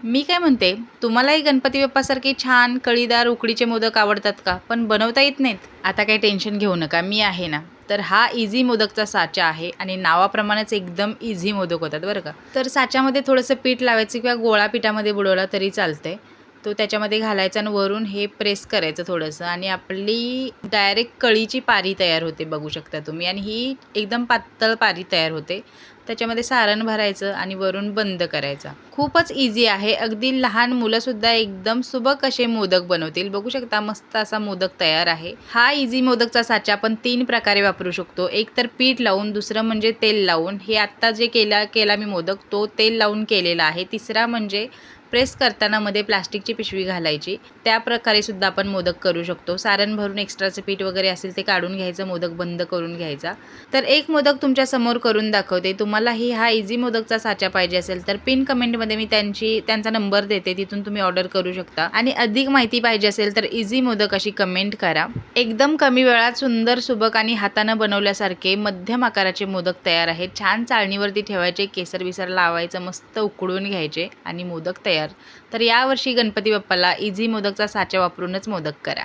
मी काय म्हणते, तुम्हालाही गणपती बाप्पासारखे छान कळीदार उकडीचे मोदक आवडतात का? पण बनवता येत नाहीत? आता काही टेन्शन घेऊ नका, मी आहे ना. तर हा इझी मोदकचा साचा आहे आणि नावाप्रमाणेच एकदम इझी मोदक होतात बरं का. तर साच्यामध्ये थोडंसं पीठ लावायचं किंवा गोळा पिठामध्ये बुडवला तरी चालतंय. तो त्याच्यामध्ये घालायचा आणि वरून हे प्रेस करायचं थोडंसं आणि आपली डायरेक्ट कळीची पारी तयार होते, बघू शकता तुम्ही. आणि ही एकदम पातळ पारी तयार होते. त्याच्यामध्ये सारण भरायचं आणि वरून बंद करायचा. खूपच इझी आहे. अगदी लहान मुलंसुद्धा एकदम सुबक असे मोदक बनवतील. बघू शकता मस्त असा मोदक तयार आहे. हा इझी मोदकचा साचा आपण 3 प्रकारे वापरू शकतो. एक तर पीठ लावून, दुसरं म्हणजे तेल लावून. हे आत्ता जे केला मी मोदक तो तेल लावून केलेला आहे. तिसरा म्हणजे प्रेस करताना मध्ये प्लास्टिकची पिशवी घालायची. त्या प्रकारे सुद्धा आपण मोदक करू शकतो. सारण भरून एक्स्ट्राचं पीठ वगैरे असेल ते काढून घ्यायचं, मोदक बंद करून घ्यायचा. तर एक मोदक तुमच्या समोर करून दाखवते. तुम्हालाही हा इझी मोदकचा साचा पाहिजे असेल तर पिन कमेंटमध्ये मी त्यांचा नंबर देते, तिथून तुम्ही ऑर्डर करू शकता. आणि अधिक माहिती पाहिजे असेल तर इझी मोदक अशी कमेंट करा. एकदम कमी वेळात सुंदर, सुबक आणि हातानं बनवल्यासारखे मध्यम आकाराचे मोदक तयार आहेत. छान चाळणीवरती ठेवायचे, केसर बिसर लावायचं, मस्त उकडून घ्यायचे आणि मोदक तयार. तर यावर्षी गणपती बाप्पाला इझी मोदकचा साचा वापरूनच मोदक करा.